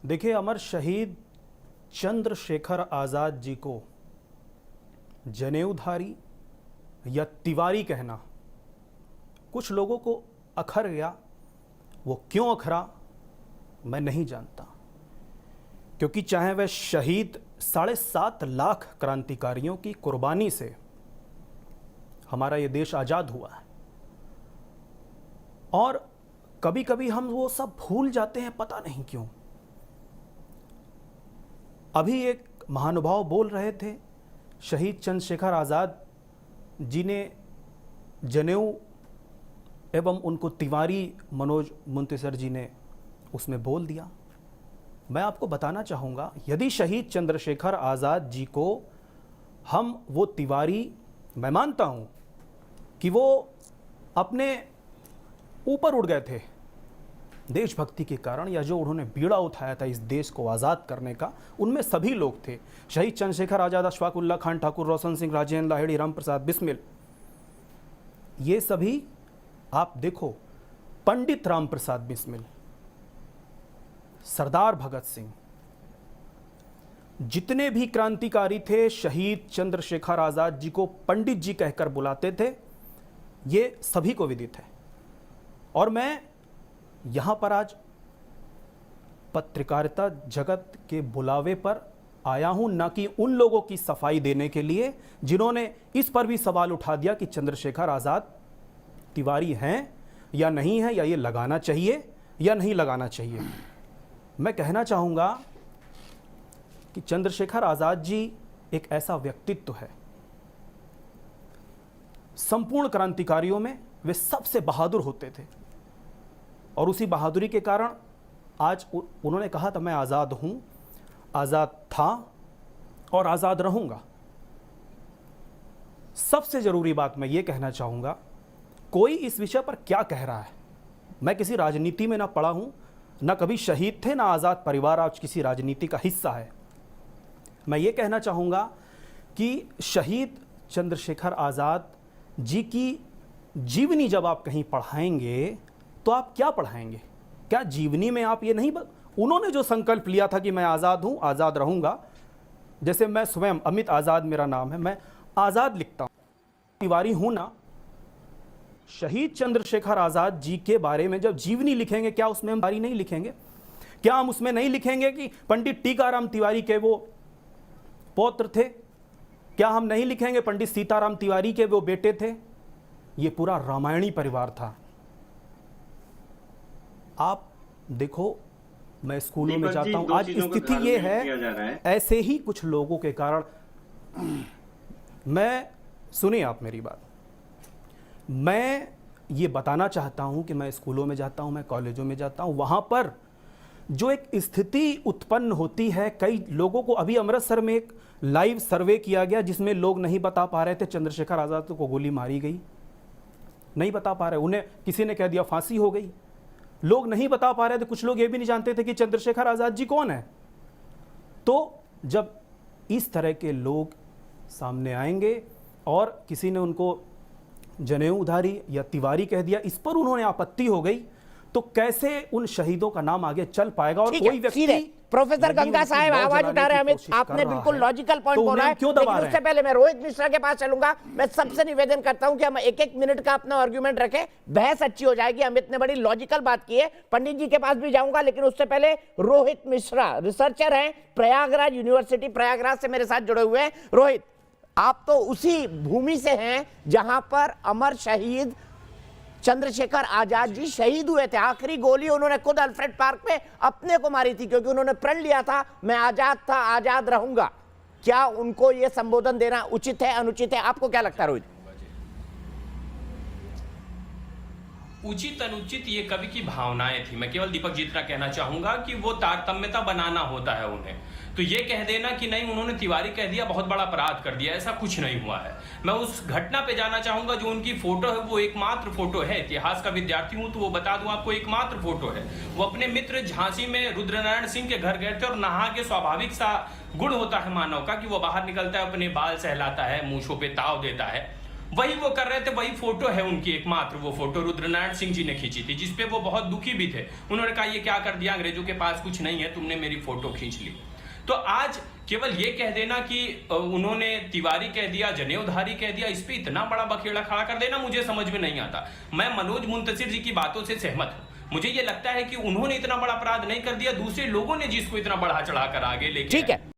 देखिए, अमर शहीद चंद्रशेखर आज़ाद जी को जनेऊधारी या तिवारी कहना कुछ लोगों को अखर गया। वो क्यों अखरा मैं नहीं जानता, क्योंकि चाहे वह शहीद 7.5 लाख क्रांतिकारियों की कुर्बानी से हमारा ये देश आज़ाद हुआ है, और कभी कभी हम वो सब भूल जाते हैं, पता नहीं क्यों। अभी एक महानुभाव बोल रहे थे, शहीद चंद्रशेखर आज़ाद जी ने जनेऊ एवं उनको तिवारी मनोज मुंतशिर जी ने उसमें बोल दिया। मैं आपको बताना चाहूँगा, यदि शहीद चंद्रशेखर आज़ाद जी को हम वो तिवारी, मैं मानता हूँ कि वो अपने ऊपर उड़ गए थे देशभक्ति के कारण, या जो उन्होंने बीड़ा उठाया था इस देश को आज़ाद करने का, उनमें सभी लोग थे। शहीद चंद्रशेखर आज़ाद, अशफाक उल्लाह खान ठाकुर, रोशन सिंह, राजेंद्र लाहिड़ी, राम प्रसाद बिस्मिल, ये सभी आप देखो, पंडित राम प्रसाद बिस्मिल, सरदार भगत सिंह, जितने भी क्रांतिकारी थे शहीद चंद्रशेखर आज़ाद जी को पंडित जी कहकर बुलाते थे, ये सभी को विदित है। और मैं यहाँ पर आज पत्रकारिता जगत के बुलावे पर आया हूँ, ना कि उन लोगों की सफाई देने के लिए जिन्होंने इस पर भी सवाल उठा दिया कि चंद्रशेखर आज़ाद तिवारी हैं या नहीं है, या ये लगाना चाहिए या नहीं लगाना चाहिए। मैं कहना चाहूँगा कि चंद्रशेखर आज़ाद जी एक ऐसा व्यक्तित्व है, संपूर्ण क्रांतिकारियों में वे सबसे बहादुर होते थे, और उसी बहादुरी के कारण आज उन्होंने कहा था, मैं आज़ाद हूँ, आज़ाद था और आज़ाद रहूँगा। सबसे ज़रूरी बात मैं ये कहना चाहूँगा, कोई इस विषय पर क्या कह रहा है, मैं किसी राजनीति में ना पड़ा हूँ, ना कभी शहीद थे, ना आज़ाद परिवार आज किसी राजनीति का हिस्सा है। मैं ये कहना चाहूँगा कि शहीद चंद्रशेखर आज़ाद जी की जीवनी जब आप कहीं पढ़ाएंगे तो आप क्या पढ़ाएंगे? क्या जीवनी में आप ये नहीं उन्होंने जो संकल्प लिया था कि मैं आज़ाद हूँ, आज़ाद रहूँगा, जैसे मैं स्वयं अमित आज़ाद मेरा नाम है, मैं आज़ाद लिखता हूँ, तिवारी हूँ ना। शहीद चंद्रशेखर आज़ाद जी के बारे में जब जीवनी लिखेंगे, क्या उसमें हम तिवारी नहीं लिखेंगे? क्या हम उसमें नहीं लिखेंगे कि पंडित टीकाराम तिवारी के वो पौत्र थे? क्या हम नहीं लिखेंगे पंडित सीताराम तिवारी के वो बेटे थे? ये पूरा रामायणी परिवार था। आप देखो, मैं स्कूलों में जाता हूं, आज स्थिति ये है, ऐसे ही कुछ लोगों के कारण। मैं सुनिए आप मेरी बात, मैं ये बताना चाहता हूं कि मैं स्कूलों में जाता हूं, मैं कॉलेजों में जाता हूं, वहां पर जो एक स्थिति उत्पन्न होती है, कई लोगों को, अभी अमृतसर में एक लाइव सर्वे किया गया जिसमें लोग नहीं बता पा रहे थे चंद्रशेखर आज़ाद को गोली मारी गई, नहीं बता पा रहे, उन्हें किसी ने कह दिया फांसी हो गई, लोग नहीं बता पा रहे थे। कुछ लोग ये भी नहीं जानते थे कि चंद्रशेखर आज़ाद जी कौन है। तो जब इस तरह के लोग सामने आएंगे और किसी ने उनको जनेऊधारी या तिवारी कह दिया, इस पर उन्होंने आपत्ति हो गई, तो कैसे उन शहीदों का नाम आगे चल पाएगा? और कोई व्यक्ति, प्रोफेसर गंगा साहब आवाज उठा रहे हैं, अमित आपने बिल्कुल लॉजिकल पॉइंट बोला है, लेकिन उससे पहले मैं रोहित मिश्रा के पास चलूंगा। मैं सबसे निवेदन करता हूं कि हम 1-1 मिनट का अपना आर्गुमेंट रखें, बहस अच्छी हो जाएगी। अमित ने बड़ी लॉजिकल बात की है, पंडित जी के पास भी जाऊंगा, लेकिन उससे पहले रोहित मिश्रा रिसर्चर हैं, प्रयागराज यूनिवर्सिटी प्रयागराज से मेरे साथ जुड़े हुए हैं। रोहित, आप तो उसी भूमि से हैं जहां पर अमर शहीद चंद्रशेखर आजाद जी शहीद हुए थे। आखिरी गोली उन्होंने खुद अल्फ्रेड पार्क में अपने को मारी थी, क्योंकि उन्होंने प्रण लिया था, मैं आजाद था, आजाद रहूंगा। क्या उनको यह संबोधन देना उचित है, अनुचित है? आपको क्या लगता है रोहित? उचित अनुचित ये कवि की भावनाएं थी। मैं केवल दीपक जी इतना कहना चाहूंगा कि वो तारतम्यता बनाना होता है उन्हें, तो ये कह देना कि नहीं उन्होंने तिवारी कह दिया, बहुत बड़ा अपराध कर दिया, ऐसा कुछ नहीं हुआ है। मैं उस घटना पे जाना चाहूंगा, जो उनकी फोटो है वो एकमात्र फोटो है, इतिहास का विद्यार्थी हूं तो वो बता दूं आपको, एकमात्र फोटो है। वो अपने मित्र झांसी में रुद्रनारायण सिंह के घर गए थे, और नहा के स्वाभाविक सा गुण होता है मानव का कि वो बाहर निकलता है, अपने बाल सहलाता है, मूंछों पे ताव देता है, वही वो कर रहे थे। वही फोटो है उनकी एकमात्र, वो फोटो रुद्रनारायण सिंह जी ने खींची थी, जिसपे वो बहुत दुखी भी थे। उन्होंने कहा ये क्या कर दिया, अंग्रेजों के पास कुछ नहीं है, तुमने मेरी फोटो खींच ली। तो आज केवल ये कह देना कि उन्होंने तिवारी कह दिया, जनेऊधारी कह दिया, इस पे इतना बड़ा बखेड़ा खड़ा कर देना मुझे समझ में नहीं आता। मैं मनोज मुंतशिर जी की बातों से सहमत हूं। मुझे ये लगता है कि उन्होंने इतना बड़ा अपराध नहीं कर दिया, दूसरे लोगों ने जिसको इतना बढ़ा चढ़ा कर आगे लेके ठीक है।